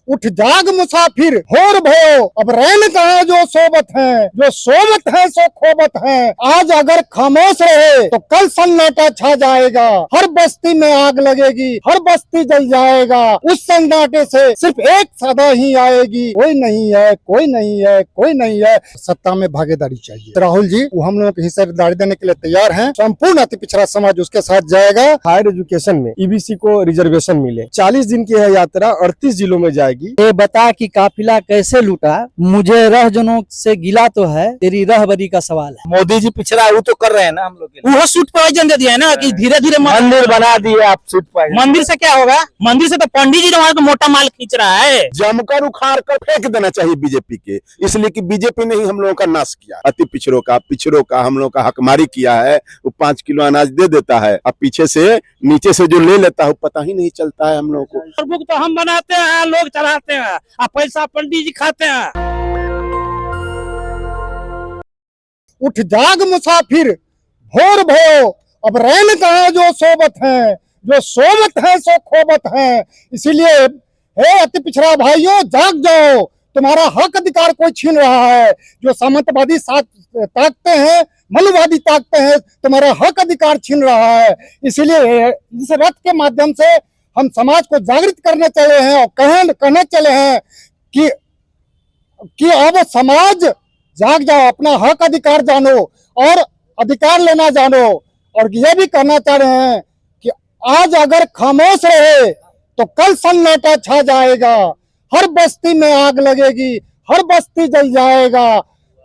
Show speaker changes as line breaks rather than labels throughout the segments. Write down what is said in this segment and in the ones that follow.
उठ जाग मुसाफिर होर भयो, अब रैन कहाँ जो सोबत है, जो सोबत है सो खोबत है। आज अगर खामोश रहे तो कल सन्नाटा छा जाएगा, हर बस्ती में आग लगेगी, हर बस्ती जल जाएगा। उस सन्नाटे से सिर्फ एक सदा ही आएगी, कोई नहीं है, कोई नहीं है, कोई नहीं है। सत्ता में भागीदारी चाहिए। राहुल जी वो हम लोगों की हिस्सेदारी देने के लिए तैयार हैं। संपूर्ण अति पिछड़ा समाज उसके साथ जाएगा।
हायर एजुकेशन में ईबीसी को रिजर्वेशन मिले। 40 दिन की है यात्रा, 38 जिलों में जाएगी।
ये बता कि काफिला कैसे लूटा, मुझे रहजनों से गिला तो है, तेरी रहबरी का सवाल है।
मोदी जी पिछड़ा वो तो कर रहे हैं ना हम लोग के लिए।
वो सूट प्रोविजन दे दिया है ना कि धीरे धीरे
मंदिर बना दिए आप सूट पर।
मंदिर से क्या होगा? मंदिर से तो पंडित जी हमारे को मोटा माल खींच रहा है।
जमकर उखाड़ कर फेंक देना चाहिए बीजेपी के, इसलिए कि बीजेपी ने ही हम लोगों का नाश किया। अति पिछड़ों का हम लोगों का हकमारी किया है। वो 5 किलो अनाज दे देता है, अब पीछे से नीचे से जो ले लेता है पता ही नहीं चलता है हम लोगों को।
बुक तो हम बनाते हैं, लोग चलाते हैं, अब पैसा पंडित जी खाते हैं।
उठ जाग मुसाफिर भोर भयो, अब रैन कहाँ जो सोबत है, जो सोबत है सो खोबत है। इसीलिए हे अति पिछड़ा भाइयों जाग जाओ, तुम्हारा हक अधिकार कोई छीन रहा है। जो सामंतवादी साथ ताकते हैं, मनुवादी ताकते हैं, तुम्हारा हक अधिकार छीन रहा है। इसीलिए इस रथ के माध्यम से हम समाज को जागृत करने चले हैं और कहने चले हैं कि अब समाज जाग जाओ, अपना हक अधिकार जानो और अधिकार लेना जानो। और यह भी कहना चाह रहे हैं कि आज अगर खामोश रहे तो कल सन्नाटा छा जाएगा, हर बस्ती में आग लगेगी, हर बस्ती जल जाएगा।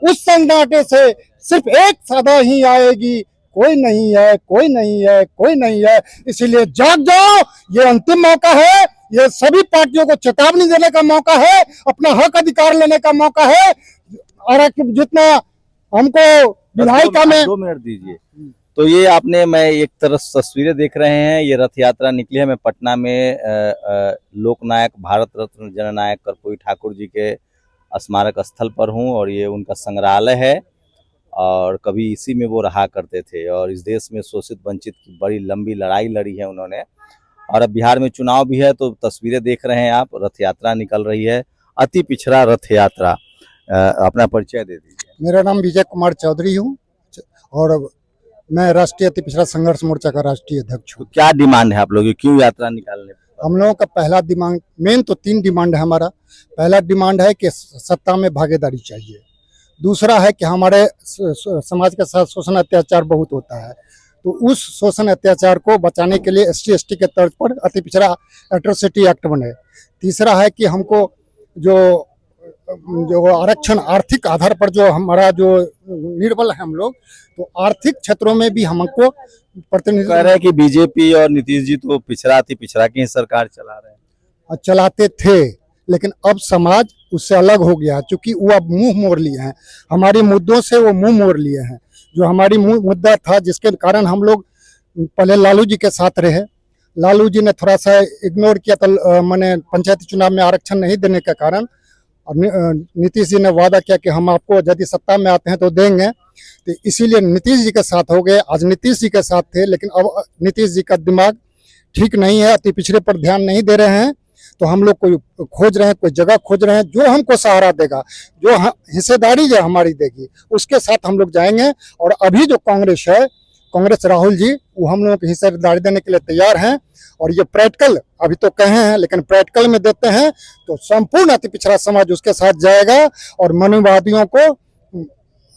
उस सन्नाटे से सिर्फ एक सदा ही आएगी, कोई नहीं है, कोई नहीं है, कोई नहीं है। इसीलिए जाग जाओ, ये अंतिम मौका है। ये सभी पार्टियों को चेतावनी देने का मौका है, अपना हक अधिकार लेने का मौका है। और जितना हमको विधायिका में
2 मिनट दीजिए। तो ये आपने, मैं एक तरफ तस्वीरें देख रहे हैं, ये रथ यात्रा निकली है। मैं पटना में लोकनायक भारत रत्न जननायक कर्पूरी ठाकुर जी के स्मारक स्थल पर हूँ और ये उनका संग्रहालय है और कभी इसी में वो रहा करते थे और इस देश में शोषित वंचित की बड़ी लंबी लड़ाई लड़ी है उन्होंने। और अब बिहार में चुनाव भी है तो तस्वीरें देख रहे हैं आप, रथ यात्रा निकल रही है, अति पिछड़ा रथ यात्रा। अपना परिचय दे दीजिए।
मेरा नाम विजय कुमार चौधरी हूँ और मैं राष्ट्रीय अति पिछड़ा संघर्ष मोर्चा का राष्ट्रीय अध्यक्ष हूँ।
तो क्या डिमांड है आप लोगों की, क्यों यात्रा निकालने?
हम लोगों का पहला डिमांड, मेन तो 3 डिमांड है हमारा। पहला डिमांड है कि सत्ता में भागीदारी चाहिए। दूसरा है कि हमारे समाज के साथ शोषण अत्याचार बहुत होता है, तो उस शोषण अत्याचार को बचाने के लिए ST/ST के तर्ज पर अति पिछड़ा एट्रोसिटी एक्ट बने। तीसरा है कि हमको जो आरक्षण आर्थिक आधार पर जो हमारा जो निर्बल है हम लोग, तो आर्थिक क्षेत्रों में भी हमको प्रतिनिधित्व
कह रहे हैं कि बीजेपी और नीतीश जी तो पिछड़ा अति पिछड़ा की सरकार चला रहे हैं।
चलाते थे, लेकिन अब समाज उससे अलग हो गया, क्योंकि वो अब मुंह मोड़ लिए हैं। हमारे मुद्दों से वो मुंह मोड़ लिए हैं। जो हमारी मुद्दा था जिसके कारण हम लोग पहले लालू जी के साथ रहे, लालू जी ने थोड़ा सा इग्नोर किया, तो मैंने पंचायती चुनाव में आरक्षण नहीं देने के कारण नीतीश जी ने वादा किया कि हम आपको यदि सत्ता में आते हैं तो देंगे, तो इसीलिए नीतीश जी के साथ हो गए। आज नीतीश जी के साथ थे, लेकिन अब नीतीश जी का दिमाग ठीक नहीं है, अति पिछड़े पर ध्यान नहीं दे रहे हैं। तो हम लोग कोई खोज रहे हैं, कोई जगह खोज रहे हैं जो हमको सहारा देगा, जो हिस्सेदारी जो हमारी देगी, उसके साथ हम लोग जाएंगे। और अभी जो कांग्रेस है, कांग्रेस राहुल जी वो हम लोगों की हिस्सेदारी देने के लिए तैयार हैं। और ये प्रैक्टिकल अभी तो कहे हैं, लेकिन प्रैक्टिकल में देते हैं तो संपूर्ण अति पिछड़ा समाज उसके साथ जाएगा और मनुवादियों को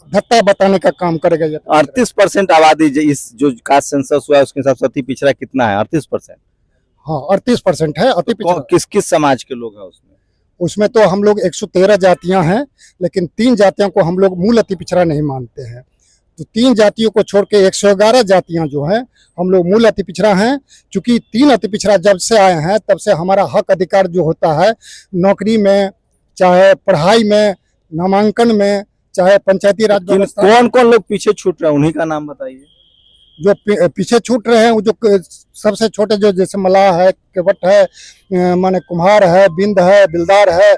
धत्ता बताने का काम करेगा।
38% आबादी इस जो कास्ट सेंसस हुआ है उसके हिसाब से अति पिछड़ा कितना है? 38%।
हाँ 38% है अति पिछड़ा।
किस किस समाज के लोग हैं उसमें?
उसमें तो हम लोग 113 जातियां हैं, लेकिन 3 जातियों को हम लोग मूल अति पिछड़ा नहीं मानते हैं। तो 3 जातियों को छोड़ के 111 जातियां जो हैं हम लोग मूल अति पिछड़ा हैं। चूंकि 3 अति पिछड़ा जब से आए हैं तब से हमारा हक अधिकार जो होता है, नौकरी में, चाहे पढ़ाई में, नामांकन में, चाहे पंचायती राज व्यवस्था,
कौन कौन लोग पीछे छूट रहे हैं उन्हीं का नाम बताइए।
जो पीछे छूट रहे हैं वो जो सबसे छोटे जो जैसे मलाह है, केवट है, माने कुम्हार है, बिंद है, बिलदार है,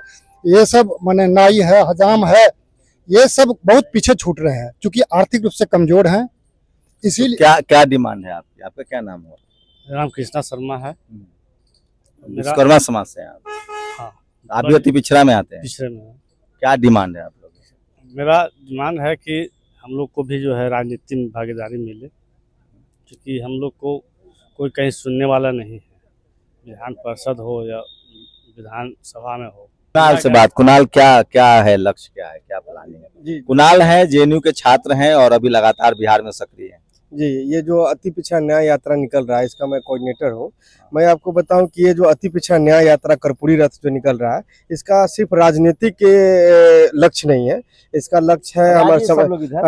ये सब माने नाई है, हजाम है, ये सब बहुत पीछे छूट रहे हैं क्योंकि आर्थिक रूप से कमजोर हैं। इसीलिए
क्या क्या डिमांड है आपकी? आपका क्या नाम है?
नाम कृष्णा शर्मा है।
विश्वकर्मा समाज से हैं आप?
हाँ,
आप भी अति पिछड़ा में आते हैं,
पिछड़े में है।
क्या डिमांड है आप लोगों की?
मेरा डिमांड है कि हम लोग को भी जो है राजनीति में भागीदारी मिले, क्योंकि हम लोग को कोई कहीं सुनने वाला नहीं है, विधान परिषद हो या विधानसभा में हो।
कुणाल से बात, कुणाल क्या है लक्ष्य, क्या है, क्या प्लानिंग है?
जी
कुणाल है, जेएनयू के छात्र हैं और अभी लगातार बिहार में सक्रिय हैं।
जी, ये जो अति पिछड़ा न्याय यात्रा निकल रहा है, इसका मैं कोऑर्डिनेटर हूँ। मैं आपको बताऊं कि ये जो अति पिछड़ा न्याय यात्रा कर्पूरी रथ जो निकल रहा है, इसका सिर्फ राजनीतिक के लक्ष्य नहीं है। इसका लक्ष्य है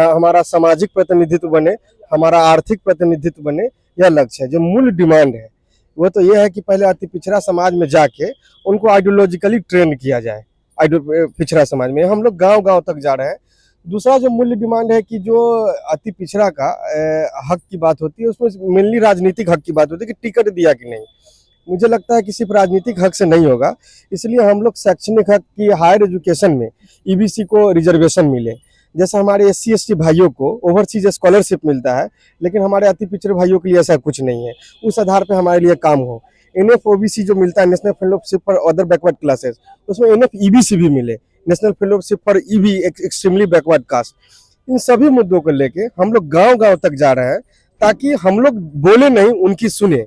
हमारा सामाजिक प्रतिनिधित्व बने, हमारा आर्थिक प्रतिनिधित्व बने, यह लक्ष्य है। जो मूल डिमांड है वो तो ये है कि पहले अति पिछड़ा समाज में जाके उनको आइडियोलॉजिकली ट्रेन किया जाए। पिछड़ा समाज में हम लोग गांव-गांव तक जा रहे हैं। दूसरा जो मूल्य डिमांड है कि जो अति पिछड़ा का हक की बात होती है, उसमें मेनली राजनीतिक हक की बात होती है कि टिकट दिया कि नहीं। मुझे लगता है कि सिर्फ राजनीतिक हक से नहीं होगा, इसलिए हम लोग शैक्षणिक हक की हायर एजुकेशन में ईबीसी को रिजर्वेशन मिले। जैसा हमारे SC ST भाइयों को ओवरसीज स्कॉलरशिप मिलता है, लेकिन हमारे अति पिछड़े भाइयों के लिए ऐसा कुछ नहीं है। उस आधार पर हमारे लिए काम हो। NF OBC जो मिलता है, national fellowship for other backward classes, उसमें NF EBC भी मिले, national fellowship for EB extremely backward caste. इन सभी मुद्दों को लेके हम लोग गांव-गांव तक जा रहे हैं, ताकि हम लोग बोले नहीं, उनकी सुने।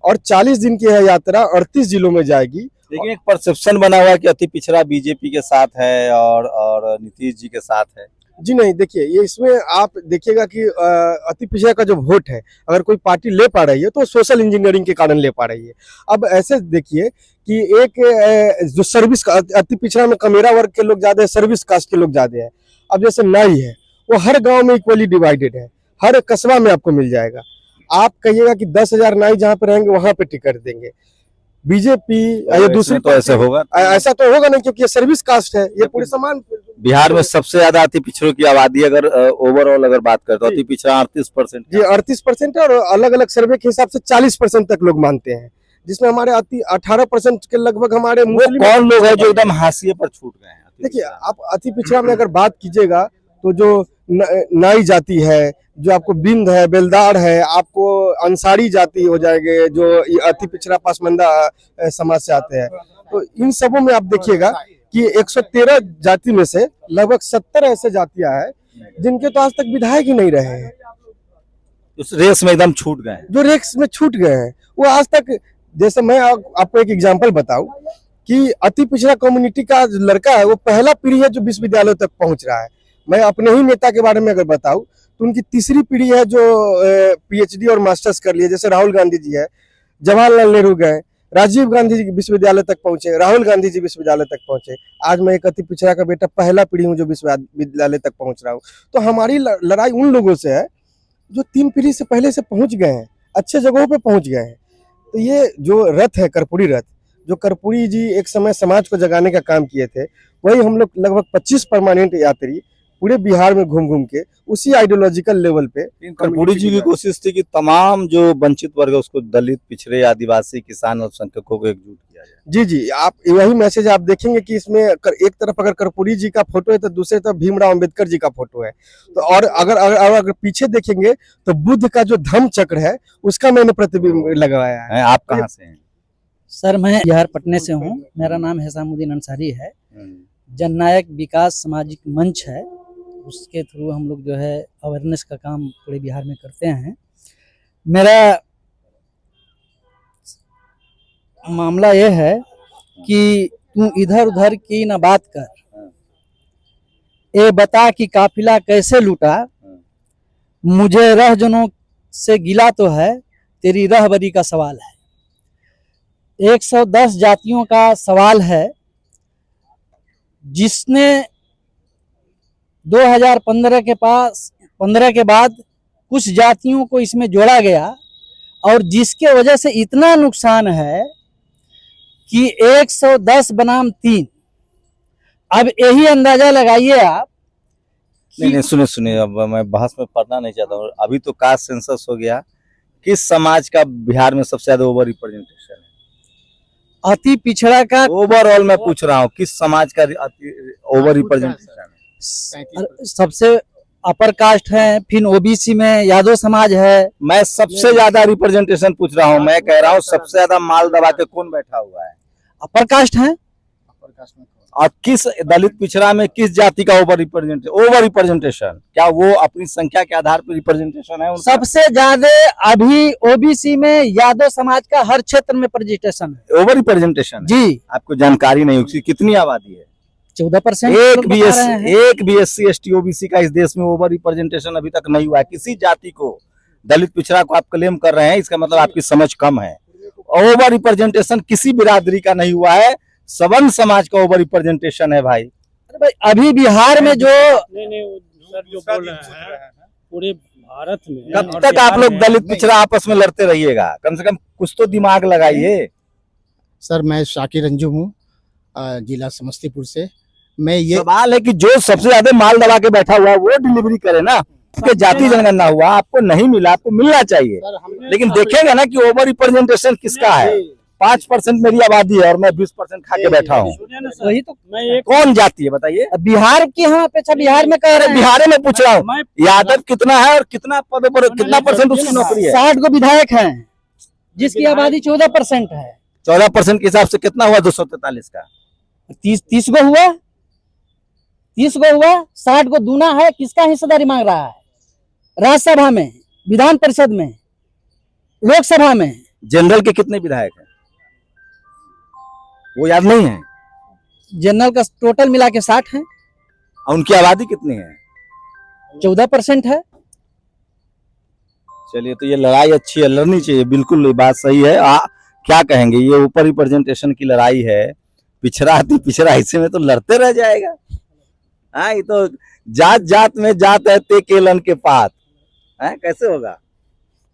और 40 दिन की यह यात्रा 38 जिलों में जाएगी।
लेकिन एक परसेप्शन बना हुआ है कि अति पिछड़ा बीजेपी के साथ है और नीतीश जी के साथ है।
जी नहीं, देखिए, ये इसमें आप देखिएगा कि अति पिछड़ा का जो वोट है, अगर कोई पार्टी ले पा रही है तो सोशल इंजीनियरिंग के कारण ले पा रही है। अब ऐसे देखिए कि एक जो सर्विस अति पिछड़ा में कमेरा वर्ग के लोग ज्यादा है, सर्विस कास्ट के लोग ज्यादा है। अब जैसे नाई है, वो हर गांव में इक्वली डिवाइडेड है, हर कस्बा में आपको मिल जाएगा। आप कहिएगा कि 10,000 नाई जहाँ पे रहेंगे वहां पे टिकट देंगे। बीजेपी या दूसरी
तो ऐसे होगा,
ऐसा तो होगा नहीं, क्योंकि ये सर्विस कास्ट है, ये पूरे समान।
बिहार में सबसे ज्यादा अति पिछड़ों की आबादी अगर ओवरऑल अगर बात करें तो अति पिछड़ा 38%।
जी 38% है, और अलग अलग सर्वे के हिसाब से 40% तक लोग मानते हैं, जिसमें हमारे 18% के लगभग हमारे मुस्लिम।
कौन लोग हैं जो एकदम हाशिए पर छूट गए हैं?
देखिए, आप अति पिछड़ा में अगर बात कीजिएगा तो जो नाई जाति है, जो आपको बिंद है, बेलदार है, आपको अंसारी जाति हो जाएंगे, जो अति पिछड़ा पासमंदा समाज से आते हैं। तो इन सबों में आप देखिएगा कि 113 जाति में से लगभग 70 ऐसे जातियां हैं जिनके तो आज तक विधायक ही नहीं रहे हैं,
उस रेस में एकदम छूट गए हैं,
जो रेस में छूट गए हैं। वो आज तक, जैसे मैं आपको एक एग्जांपल बताऊं कि अति पिछड़ा कम्युनिटी का लड़का है, वो पहला पीढ़ी है जो विश्वविद्यालय तक पहुंच रहा है। मैं अपने ही नेता के बारे में अगर बताऊं तो उनकी तीसरी पीढ़ी है जो PhD और मास्टर्स कर लिए। जैसे राहुल गांधी जी है, जवाहरलाल नेहरू गए, राजीव गांधी जी विश्वविद्यालय तक पहुंचे, राहुल गांधी जी विश्वविद्यालय तक पहुंचे। आज मैं एक अति पिछड़ा का बेटा पहला पीढ़ी हूँ जो विश्वविद्यालय तक पहुंच रहा हूँ। तो हमारी लड़ाई उन लोगों से है जो 3 पीढ़ी से पहले से पहुंच गए हैं, अच्छे जगहों पे पहुंच गए हैं। तो ये जो रथ है, कर्पूरी रथ, जो कर्पूरी जी एक समय समाज को जगाने का काम किए थे, वही हम लोग लगभग 25 परमानेंट यात्री पूरे बिहार में घूम घूम के उसी आइडियोलॉजिकल लेवल पे।
कर्पूरी जी की कोशिश थी कि तमाम जो वंचित वर्ग है उसको, दलित, पिछड़े, आदिवासी, किसान और अल्पसंख्यकों को एकजुट किया जाए।
जी जी, आप वही मैसेज आप देखेंगे कि इसमें एक तरफ अगर कर्पूरी जी का फोटो है तो दूसरी तरफ भीमराव अंबेडकर जी का फोटो है। तो और अगर पीछे देखेंगे तो बुद्ध का जो धम्म चक्र है उसका मैंने प्रतिबिंब लगाया है।
आप कहाँ से हैं?
सर, मैं बिहार पटने से हूँ। मेरा नाम हैसामुद्दीन अंसारी है। जननायक विकास सामाजिक मंच है, उसके थ्रू हम लोग जो है अवेयरनेस का काम पूरे बिहार में करते हैं। मेरा मामला ये है कि तू इधर उधर की न बात कर, ये बता कि काफिला कैसे लूटा, मुझे रहजनों से गिला तो है, तेरी रहबरी का सवाल है। 110 जातियों का सवाल है, जिसने 2015 के बाद कुछ जातियों को इसमें जोड़ा गया, और जिसके वजह से इतना नुकसान है कि 110 बनाम 3। अब यही अंदाजा लगाइए आप।
नहीं, सुनिए, अब मैं बहस में पढ़ना नहीं चाहता हूँ। अभी तो कास्ट सेंसस हो गया, किस समाज का बिहार में सबसे ज्यादा ओवर रिप्रेजेंटेशन है?
अति पिछड़ा का
ओवरऑल मैं पूछ रहा हूँ, किस समाज का ओवर रिप्रेजेंटेशन है?
सबसे अपर कास्ट है, फिर OBC में यादव समाज है।
मैं सबसे ज्यादा रिप्रेजेंटेशन पूछ रहा हूँ। मैं कह रहा हूँ सबसे ज्यादा माल दबा के कौन बैठा हुआ है?
अपर कास्ट है।
और किस दलित पिछड़ा में किस जाति का ओवर रिप्रेजेंटेशन, क्या वो अपनी संख्या के आधार पर रिप्रेजेंटेशन है उनका?
सबसे ज्यादा अभी ओबीसी में यादव समाज का हर क्षेत्र में प्रेजेंटेशन है
ओवर रिप्रेजेंटेशन
जी।
आपको जानकारी नहीं, उसकी कितनी आबादी है?
14%
एक भी एससी एसटी ओबीसी का इस देश में ओवर रिप्रेजेंटेशन अभी तक नहीं हुआ है। किसी जाति को दलित पिछड़ा को आप क्लेम कर रहे हैं, इसका मतलब आपकी समझ कम है। ओवर रिप्रेजेंटेशन किसी बिरादरी का नहीं हुआ है, सवर्ण समाज का ओवर रिप्रेजेंटेशन है भाई।
अभी बिहार में जो
नहीं वो सर जो बोल रहे हैं पूरे भारत में।
कब तक आप लोग दलित पिछड़ा आपस में लड़ते रहिएगा? कम से कम कुछ तो दिमाग लगाइए।
सर मैं शाकिर अंजुम हूँ, जिला समस्तीपुर से। मैं ये
सवाल है कि जो सबसे ज्यादा माल दबा के बैठा हुआ है वो डिलीवरी करे ना। उसके जाति जनगणना हुआ, आपको नहीं मिला, आपको मिलना चाहिए, लेकिन देखेंगे ना कि ओवर रिप्रेजेंटेशन किसका है। 5% मेरी आबादी है और मैं 20% खा के बैठा हूँ।
वही तो
मैं
कौन जाति है बताइए?
बिहार की हम अपेक्षा बिहार में कह रहे हैं
बिहार में पूछ रहा हूँ, यादव कितना है और कितना पद पर कितना परसेंट उसकी नौकरी है?
60 को विधायक हैं जिसकी आबादी 14% है।
14% के हिसाब से कितना हुआ 243 का?
30 को हुआ, 30 को हुआ, 60 को दूना है। किसका हिस्सेदारी मांग रहा है? राज्यसभा में, विधान परिषद में, लोकसभा में।
जनरल के कितने विधायक हैं वो याद नहीं है?
जनरल का टोटल मिला के 60 है,
और उनकी आबादी कितनी है?
14% है।
चलिए, तो ये लड़ाई अच्छी है, लड़नी चाहिए, बिल्कुल ये बात सही है। क्या कहेंगे, ये ऊपर रिप्रेजेंटेशन की लड़ाई है, पिछड़ा पिछड़ा हिस्से में तो लड़ते रह जाएगा। हाँ, ये तो जात जात में जात है ते केलन के पात है, कैसे होगा?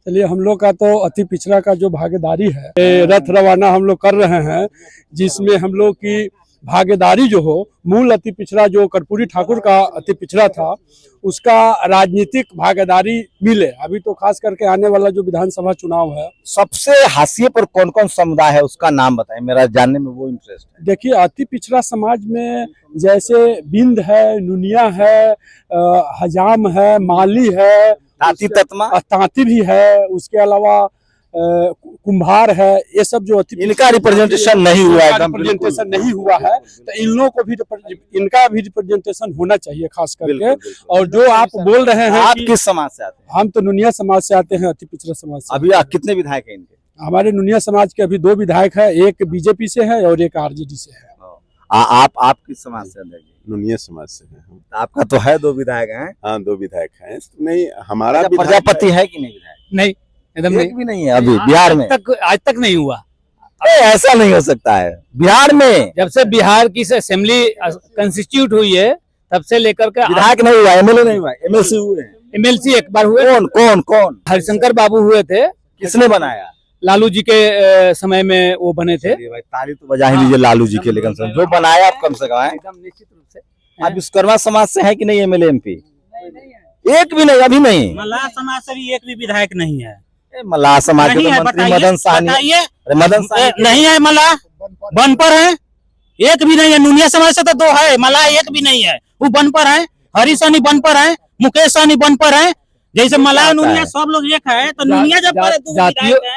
चलिए, हम लोग का तो अति पिछड़ा का जो भागीदारी है, रथ रवाना हम लोग कर रहे हैं, जिसमें हम लोग की भागीदारी जो हो, मूल अति पिछड़ा जो कर्पूरी ठाकुर का अति पिछड़ा था उसका राजनीतिक भागीदारी मिले। अभी तो खास करके आने वाला जो विधानसभा चुनाव है,
सबसे हाशिए पर कौन कौन समुदाय है उसका नाम बताएं, मेरा जानने में वो इंटरेस्ट है।
देखिए अति पिछड़ा समाज में जैसे बिंद है, नुनिया है, हजाम है, माली है,
तांती ततमा,
तांती भी है, उसके अलावा कुम्हार है। ये सब जो
इनका रिप्रेजेंटेशन नहीं हुआ है,
रिप्रेजेंटेशन नहीं हुआ है, तो इन लोगों को भी इनका भी रिप्रेजेंटेशन होना चाहिए खास करके। और जो आप बोल रहे हैं,
आप किस समाज से आते हैं?
हम तो नुनिया समाज से आते हैं, अति पिछड़ा समाज से।
अभी कितने विधायक हैं इनके?
हमारे नुनिया समाज के अभी 2 विधायक है, एक बीजेपी से है और एक आरजेडी से है।
आप किस समाज से हैं?
नुनिया समाज से है हम।
आपका तो है 2 विधायक हैं।
हाँ, 2 विधायक हैं। नहीं, हमारा
प्रजापति है कि नहीं विधायक?
नहीं, एकदम
एक भी नहीं है अभी बिहार में।
आज तक नहीं हुआ।
ऐसा नहीं हो सकता है बिहार में।
जब से बिहार की असेंबली कंस्टिट्यूट हुई है तब से लेकर के
विधायक नहीं हुआ, एमएलए नहीं हुआ, एमएलसी हुए हैं।
एमएलसी एक बार हुए।
कौन कौन कौन?
हरिशंकर बाबू हुए थे।
किसने बनाया?
लालू जी के समय में वो बने थे।
भाई ताली तो बजा ही लीजिए लालू जी के, लेकिन जो बनाया आप कम से कम है।
एकदम निश्चित रूप से।
आप विश्वकर्मा समाज से है कि नहीं एमएलए एमपी? एक भी नहीं, अभी नहीं।
मल्लाह समाज से भी एक भी विधायक नहीं है।
मल्लाह समाज के तो मंत्री मदन साहनी
नहीं है। मल्लाह बन पर है, एक भी नहीं है। नुनिया समाज से तो 2 है, मल्लाह एक भी नहीं है। वो बन पर है, हरी सहनी बन पर है, मुकेश सहनी बन पर है। जैसे मल्लाह नुनिया सब लोग एक है, तो नुनिया जब पर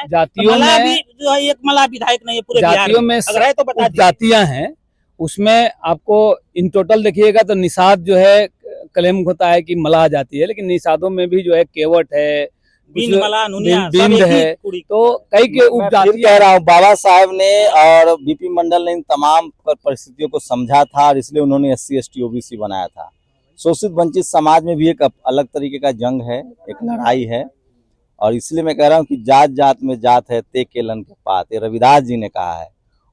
जातियों में
भी जो है एक मल्लाह विधायक नहीं है पूरे
जातियों में।
अगर है तो बता दीजिए।
जातियां हैं, उसमें आपको इन टोटल देखिएगा तो निषाद जो है क्लेम होता है कि मल्लाह जाति है, लेकिन निषादों में भी जो है केवट है,
बिंद मल्लाह नुनिया
बिंद
सब एक ही
है,
कुड़ी।
तो कई के उपजाति।
कह रहा हूँ, बाबा साहब ने और बीपी मंडल ने इन तमाम परिस्थितियों को समझा था और इसलिए उन्होंने SC ST OBC बनाया था। शोषित वंचित समाज में भी एक अलग तरीके का जंग है, एक लड़ाई है, और इसलिए मैं कह रहा हूँ कि जात जात में जात है ते केलन के पात, ये रविदास जी ने कहा है।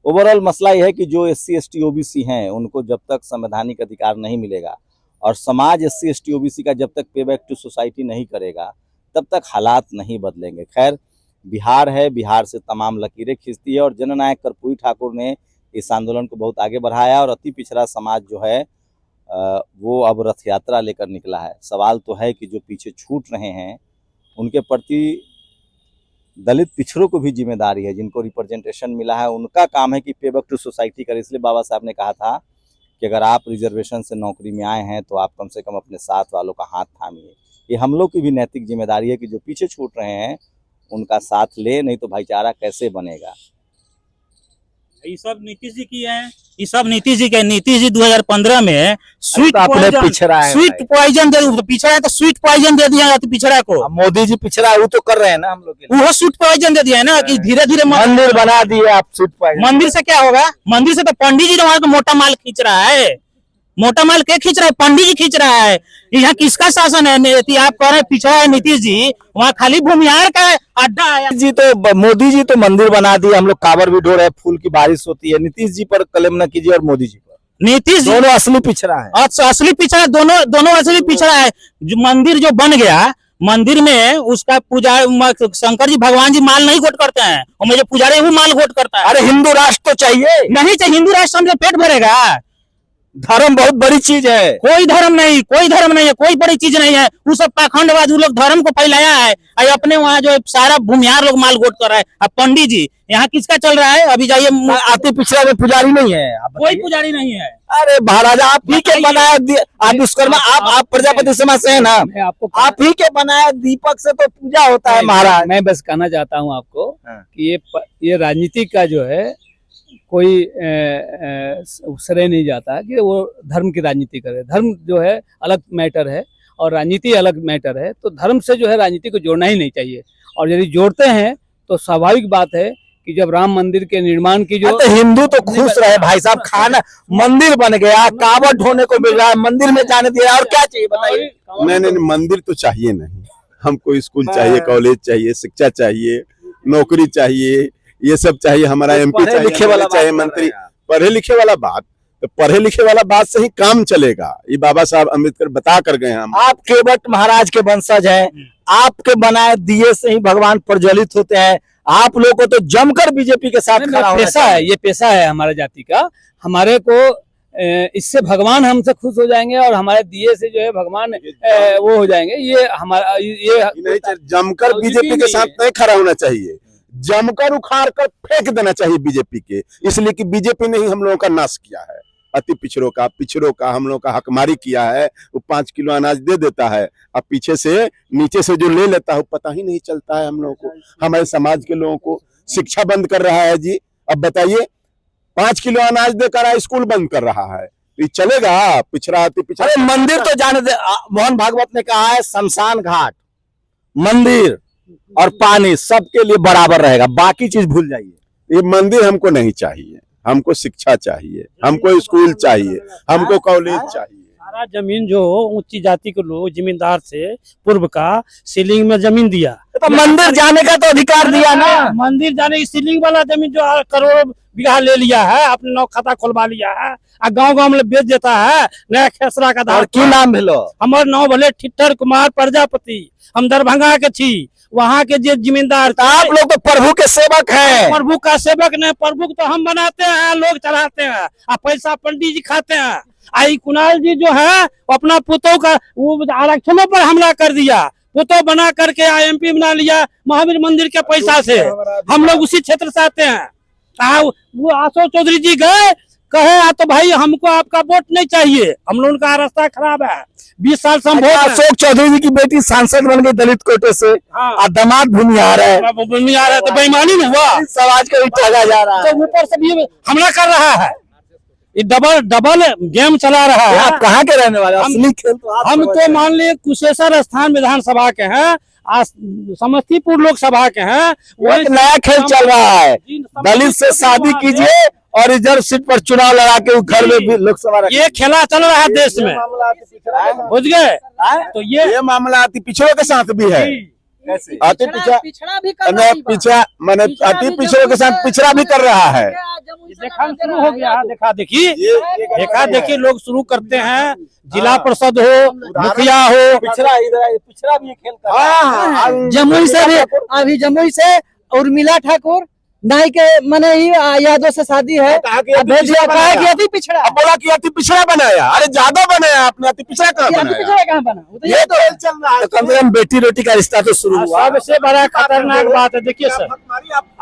ओवरऑल मसला यह है कि जो SC ST OBC हैं उनको जब तक संवैधानिक अधिकार नहीं मिलेगा और समाज SC ST OBC का जब तक पे बैक टू सोसाइटी नहीं करेगा तब तक हालात नहीं बदलेंगे। खैर, बिहार है, बिहार से तमाम लकीरें खींचती है और जननायक कर्पूरी ठाकुर ने इस आंदोलन को बहुत आगे बढ़ाया और अति पिछड़ा समाज जो है वो अब रथ यात्रा लेकर निकला है। सवाल तो है कि जो पीछे छूट रहे हैं उनके प्रति दलित पिछड़ों को भी जिम्मेदारी है, जिनको रिप्रेजेंटेशन मिला है उनका काम है कि पे बैक टू सोसाइटी करे। इसलिए बाबा साहब ने कहा था कि अगर आप रिजर्वेशन से नौकरी में आए हैं तो आप कम से कम अपने साथ वालों का हाथ थामिए। ये हम लोग की भी नैतिक जिम्मेदारी है कि जो पीछे छूट रहे हैं उनका साथ ले, नहीं तो भाईचारा कैसे बनेगा।
ये सब नीतीश जी की है, ये सब नीतीश जी के। नीतीश जी 2015 में स्वीट
अपने पिछड़ा है
स्वीट पॉइजन दे, पिछड़ा है तो स्वीट पॉइजन दे दिया तो पिछड़ा को।
अब मोदी जी पिछड़ा है, वो तो कर रहे हैं ना हम लोग के लिए।
वो स्वीट पॉइजन दे दिया है ना कि धीरे धीरे
मंदिर बना दिए आप स्वीट पॉइजन।
मंदिर से क्या होगा? मंदिर से तो पंडित जी वहां को मोटा माल खींच रहा है। मोटा माल क्या खींच रहा है? पंडित जी खींच रहा है। यहाँ किसका शासन है? आप कह रहे हैं पिछड़ा है नीतीश जी, वहाँ खाली भूमिहार का अड्डा है।
जी तो मोदी जी तो मंदिर बना दिए, हम लोग कांवर भी ढो रहे हैं, फूल की बारिश होती है। नीतीश जी पर क्लेम न कीजिए और मोदी जी पर।
नीतीश
दोनों असली पिछड़ा है।
असली पिछड़ा, दोनों असली पिछड़ा है। जो मंदिर जो बन गया, मंदिर में उसका पूजा शंकर जी भगवान जी माल नहीं घोट करते हैं, और जो पुजारी वो माल घोट करता है।
अरे हिंदू राष्ट्र तो चाहिए।
नहीं चाहिए हिंदू राष्ट्र, हमसे पेट भरेगा।
धर्म बहुत बड़ी चीज है।
कोई धर्म नहीं, कोई धर्म नहीं है, कोई बड़ी चीज नहीं है। वो सब पाखंडवाद, वो लोग धर्म को फैलाया है। और अपने वहाँ जो सारा भूमिहार लोग माल घोट कर रहा है। अब पंडित जी यहाँ किसका चल रहा है? अभी जाइए,
अति पिछड़ा में पुजारी नहीं है।
कोई पुजारी नहीं है।
अरे महाराजा आप ही के बनाया, आप विश्वकर्मा, आप प्रजापति समाज से है ना,
मैं आपको
आप ही के बनाया दीपक से तो पूजा होता है महाराज।
मैं बस कहना चाहता हूँ आपको
हाँ।
कि ये राजनीति का जो है कोई श्रेय नहीं जाता कि वो धर्म की राजनीति करे। धर्म जो है अलग मैटर है और राजनीति अलग मैटर है। तो धर्म से जो है राजनीति को जोड़ना ही नहीं चाहिए। और यदि जोड़ते हैं तो स्वाभाविक बात है कि जब राम मंदिर के निर्माण की जो
तो हिंदू तो खुश रहे भाई साहब, खाना मंदिर बन गया, कावड़ ढोने को मिल रहा है, मंदिर में जाने दिया, और क्या चाहिए बताइए?
नहीं, मंदिर तो चाहिए नहीं, हमको स्कूल चाहिए, कॉलेज चाहिए, शिक्षा चाहिए, नौकरी चाहिए, ये सब चाहिए। हमारा एमपी
पढ़े लिखे वाला
चाहिए, मंत्री पढ़े लिखे वाला बात, तो पढ़े लिखे वाला बात से ही काम चलेगा। ये बाबा साहब अम्बेडकर बता कर गए हम।
आप केवट महाराज के वंशज हैं, आपके बनाए दिए से ही भगवान प्रज्वलित होते हैं। आप लोगों को तो जमकर बीजेपी के साथ खड़ा होना
पेशा है, ये पेशा है हमारे जाति का। हमारे को इससे भगवान हमसे खुश हो जाएंगे और हमारे दिए से जो है भगवान वो हो जाएंगे। ये हमारा ये
नहीं, जमकर बीजेपी के साथ नहीं खड़ा होना चाहिए, जमकर उखाड़ कर फेंक देना चाहिए बीजेपी के। इसलिए कि बीजेपी ने ही हम लोगों का नाश किया है। अति पिछड़ों का हम लोगों का हकमारी किया है। वो 5 किलो अनाज दे देता है, अब पीछे से नीचे से जो ले लेता है पता ही नहीं चलता है हम लोगों को। हमारे समाज के लोगों को शिक्षा बंद कर रहा है जी। अब बताइए, 5 किलो अनाज देकर स्कूल बंद कर रहा है, ये चलेगा? पिछड़ा अति पिछड़ा।
अरे मंदिर तो जाने दे, मोहन भागवत ने कहा है शमशान घाट, मंदिर और पानी सबके लिए बराबर रहेगा, बाकी चीज भूल जाइए।
ये मंदिर हमको नहीं चाहिए, हमको शिक्षा चाहिए, हमको स्कूल चाहिए, हमको कॉलेज चाहिए।
सारा जमीन जो ऊंची जाति के लोग जमींदार से पूर्व का सीलिंग में जमीन दिया,
तो मंदिर जाने का तो अधिकार दिया ना।
मंदिर जाने की सीलिंग वाला जमीन जो करोड़ों बीघा ले लिया है, अपने नौ खाता खोलवा लिया है और गांव में बेच देता है नया खेसरा का।
और की नाम भेलो?
हमार नाम भले ठिट्ठर कुमार प्रजापति, हम दरभंगा के छी। वहाँ के जो जिम्मेदार,
आप लोग तो प्रभु के सेवक हैं।
प्रभु का सेवक नहीं, प्रभु तो हम बनाते हैं, लोग चढ़ाते हैं और पैसा पंडित जी खाते हैं। आई कुणाल जी जो है अपना पुतों का वो आरक्षणों पर हमला कर दिया, पुतों बना करके एमपी बना लिया महावीर मंदिर के पैसा से। हम लोग उसी क्षेत्र से आते हैं। वो अशोक चौधरी जी गए कहे तो भाई हमको आपका वोट नहीं चाहिए, हम लोगों का रास्ता खराब है, 20 साल से हम
अशोक चौधरी जी की बेटी सांसद बन गई दलित कोटे से, और दामाद भूमिहार है।
भूमिहार है तो बेईमानी में हुआ,
समाज को भी ठगा जा रहा है।
तो ऊपर से भी हमला कर रहा है, ये डबल गेम चला रहा है।
आप कहाँ के रहने वाले? असली खेल तो आप
हम तो मान लिए कुशेश्वर स्थान विधानसभा के हैं, समस्तीपुर लोकसभा के हैं।
वही नया खेल चल रहा है, दलित से शादी कीजिए और रिजर्व सीट पर चुनाव लगा के घर में भी लोकसभा।
ये खेला चल रहा है देश में, बुझ गए? तो ये
मामला अति पिछड़ों के साथ भी है। अति पिछड़ा भी कर रहा है, मैंने अति पिछड़ों के साथ पिछड़ा भी कर रहा है।
देखा शुरू हो गया, देखा देखी लोग शुरू करते हैं। जिला परिषद हो, मुखिया हो,
पिछड़ा भी खेल कर रहा है।
जमुई से भी, अभी जमुई से उर्मिला ठाकुर नाई के मने ही यादव से शादी है, भेज दिया कहा कि अति पिछड़ा,
अब बोला कि अति पिछड़ा बनाया। अरे ज्यादा बनाया आपने, अति पिछड़ा कहाँ बनाया?
पिछड़ा कहाँ बना? वो तो
ये तो चल रहा है।
तो कम से कम बेटी रोटी का रिश्ता तो शुरू हुआ।
सबसे बड़ा खतरनाक बात है, देखिए सर,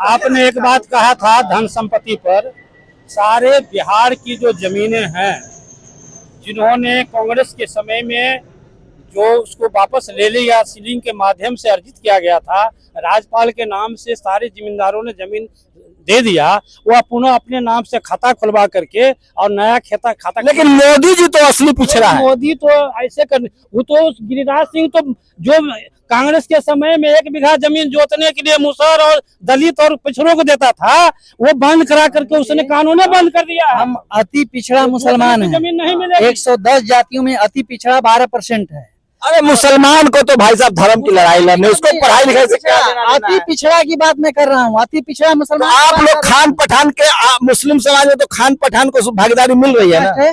आपने एक बात कहा था धन संपत्ति पर। सारे बिहार की जो जमीनें हैं, जिन्होंने कांग्रेस के समय में जो उसको वापस ले लिया, सीलिंग के माध्यम से अर्जित किया गया था, राजपाल के नाम से सारे जमींदारों ने जमीन दे दिया, वह पुनः अपने नाम से खाता खुलवा करके और नया खाता।
लेकिन मोदी जी तो असली पिछड़ा है।
मोदी तो ऐसे कर, वो तो गिरिराज सिंह तो जो कांग्रेस के समय में 1 बीघा जमीन जोतने के लिए मुसहर और दलित और पिछड़ों को देता था, वो बंद करा करके उसने कानून बंद कर दिया।
हम अति पिछड़ा मुसलमान हैं,
जमीन नहीं मिलेगी।
110 जातियों में अति पिछड़ा 12% है।
अरे मुसलमान को तो भाई साहब धर्म की लड़ाई लड़ने, उसको पढ़ाई लिखाई से क्या लेना देना
अति
है?
पिछड़ा की बात मैं कर रहा हूँ, अति पिछड़ा मुसलमान।
तो आप लोग खान पठान के मुस्लिम समाज में तो खान पठान को भागीदारी मिल रही है ना?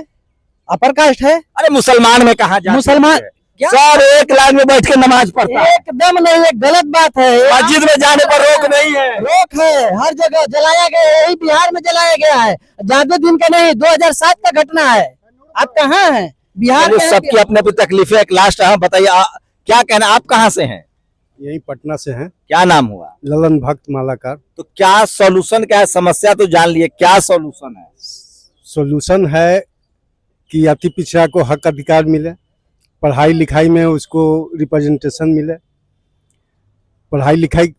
अपर कास्ट है।
अरे मुसलमान में कहा जाता
मुसलमान क्या?
सर एक लाइन में बैठ के नमाज पढ़ता है,
एकदम नहीं, ये गलत बात है।
मस्जिद में जाने पर रोक नहीं है।
रोक है, हर जगह जलाया गया है, यही बिहार में जलाया गया है, ज्यादा दिन का नहीं, 2007 का घटना है। आप कहाँ हैं? बिहार में।
सबकी अपनी अपनी तकलीफें। एक लास्ट बताइए क्या कहना, आप कहाँ से हैं?
यही पटना से हैं।
क्या नाम हुआ?
ललन भक्त मालाकार।
तो क्या सॉल्यूशन क्या है? समस्या तो जान लिए, क्या सॉल्यूशन है?
सॉल्यूशन है कि अति पिछड़ा को हक अधिकार मिले, पढ़ाई लिखाई में उसको रिप्रेजेंटेशन मिले। पढ़ाई लिखाई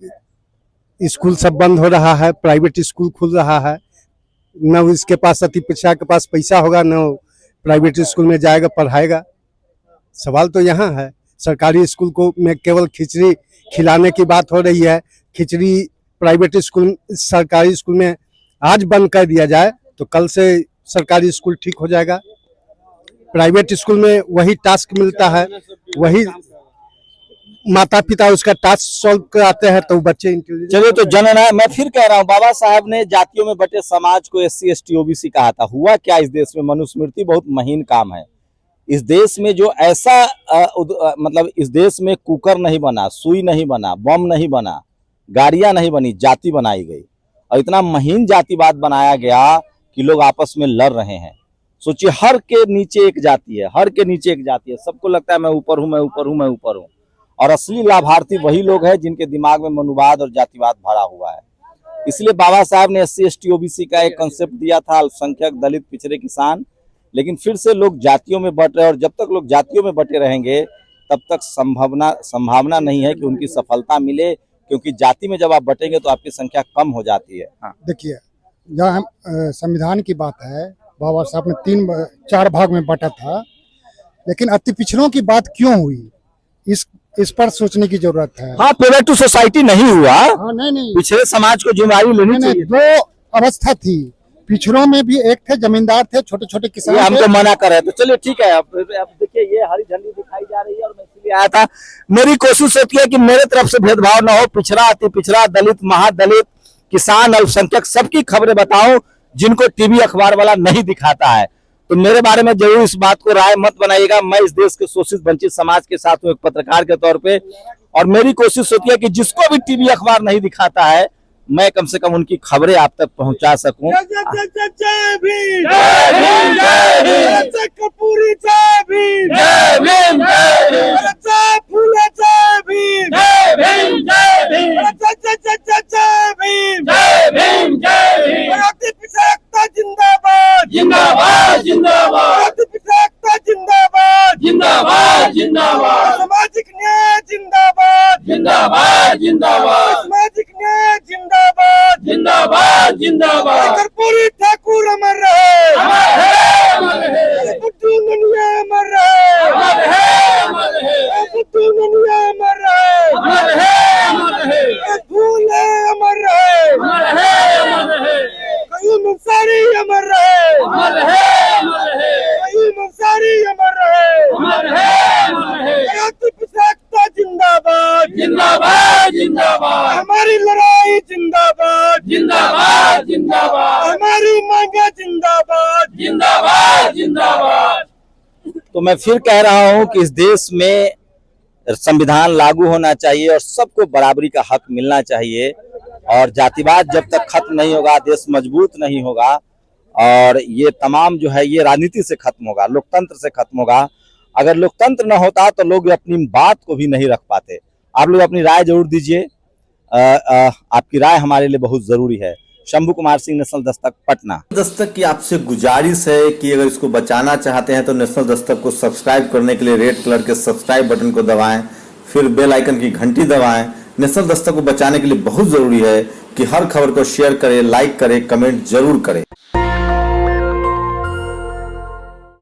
स्कूल सब बंद हो रहा है, प्राइवेट स्कूल खुल रहा है, न इसके पास अति पिछड़ा के पास पैसा होगा, न प्राइवेट स्कूल में जाएगा पढ़ाएगा। सवाल तो यहाँ है, सरकारी स्कूल को में केवल खिचड़ी खिलाने की बात हो रही है। खिचड़ी प्राइवेट स्कूल सरकारी स्कूल में आज बंद कर दिया जाए तो कल से सरकारी स्कूल ठीक हो जाएगा। प्राइवेट स्कूल में वही टास्क मिलता है, वही माता पिता उसका टास्क सॉल्व कराते हैं तो बच्चे इंटेलिजेंट।
चलिए, तो जननायक मैं फिर कह रहा हूँ, बाबा साहब ने जातियों में बटे समाज को SC ST OBC कहा था। हुआ क्या इस देश में? मनुस्मृति बहुत महीन काम है। इस देश में जो ऐसा मतलब इस देश में कुकर नहीं बना, सुई नहीं बना, बम नहीं बना, गाड़ियां नहीं बनी, जाति बनाई गई और इतना महीन जातिवाद बनाया गया कि लोग आपस में लड़ रहे हैं। सोचिए, हर के नीचे एक जाति है, हर के नीचे एक जाति है, सबको लगता है मैं ऊपर हूं, मैं ऊपर हूं, मैं ऊपर हूं। और असली लाभार्थी वही लोग हैं जिनके दिमाग में मनुवाद और जातिवाद भरा हुआ है। इसलिए बाबा साहब ने SC ST OBC का एक कंसेप्ट दिया था, अल्पसंख्यक, दलित, पिछड़े, किसान। लेकिन फिर से लोग जातियों में बट रहे, और जब तक लोग जातियों में बटे रहेंगे तब तक संभावना नहीं है कि उनकी सफलता मिले, क्योंकि जाति में जब आप बटेंगे तो आपकी संख्या कम हो जाती है। हाँ।
देखिए, जहाँ संविधान की बात है, बाबा साहब ने 4 भाग में बांटा था, लेकिन अति पिछड़ों की बात क्यों हुई, इस पर सोचने की जरूरत है।
हाँ, पेवर टू सोसाइटी नहीं हुआ।
हाँ, नहीं,
पिछड़े समाज को जिम्मेदारी लेनी चाहिए।
2 अवस्था थी, पिछड़ों में भी एक थे जमींदार थे, छोटे छोटे किसान थे।
हमको मना कर रहे, तो चलिए ठीक है। अब देखिए, ये हरी झंडी दिखाई जा रही है और मैं इसलिए आया था। मेरी कोशिश होती है कि मेरे तरफ से भेदभाव ना हो, पिछड़ा, अति पिछड़ा, दलित, महादलित, किसान, अल्पसंख्यक, सबकी खबरें बताऊं जिनको टीवी अखबार वाला नहीं दिखाता है। तो मेरे बारे में जरूर इस बात को राय मत बनाइएगा। मैं इस देश के शोषित वंचित समाज के साथ हूँ एक पत्रकार के तौर पे, और मेरी कोशिश होती है कि जिसको भी टीवी अखबार नहीं दिखाता है, मैं कम से कम उनकी खबरें आप तक पहुंचा सकूं।
जिंदाबाद जिंदाबाद जिंदाबाद जिंदाबाद जिंदाबाद जिंदाबाद सामाजिक न्याय जिंदाबाद जिंदाबाद जिंदाबाद सामाजिक न्याय जिंदाबाद जिंदाबाद जिंदाबाद कर्पूरी ठाकुर अमर रहे, अमर है, अमर है। बुद्धू ननिया अमर रहे, अमर है, अमर है। बुद्धू ननिया अमर रहे, अमर है, अमर है। फूले अमर रहे, अमर है, अमर है। कयूम अंसारी अमर रहे, अमर है, अमर है। कयूम अंसारी अमर रहे, अमर है, अमर है। अति पिछड़ा जिंदाबाद जिंदाबाद जिंदाबाद, हमारी लड़ाई जिंदाबाद जिंदाबाद जिंदाबाद, हमारी मांगे जिंदाबाद जिंदाबाद जिंदाबाद।
तो मैं फिर कह रहा हूं कि इस देश में संविधान लागू होना चाहिए और सबको बराबरी का हक मिलना चाहिए, और जातिवाद जब तक खत्म नहीं होगा देश मजबूत नहीं होगा, और ये तमाम जो है ये राजनीति से खत्म होगा, लोकतंत्र से खत्म होगा। अगर लोकतंत्र न होता तो लोग अपनी बात को भी नहीं रख पाते। आप लोग अपनी राय जरूर दीजिए, आपकी राय हमारे लिए बहुत जरूरी है। शंभू कुमार सिंह, नेशनल दस्तक, पटना। दस्तक की आपसे गुजारिश है कि अगर इसको बचाना चाहते हैं तो नेशनल दस्तक को सब्सक्राइब करने के लिए रेड कलर के सब्सक्राइब बटन को दबाएं, फिर बेल आइकन की घंटी दबाएं। नेशनल दस्तक को बचाने के लिए बहुत जरूरी है
कि हर खबर को शेयर करें, लाइक करें, कमेंट जरूर करें।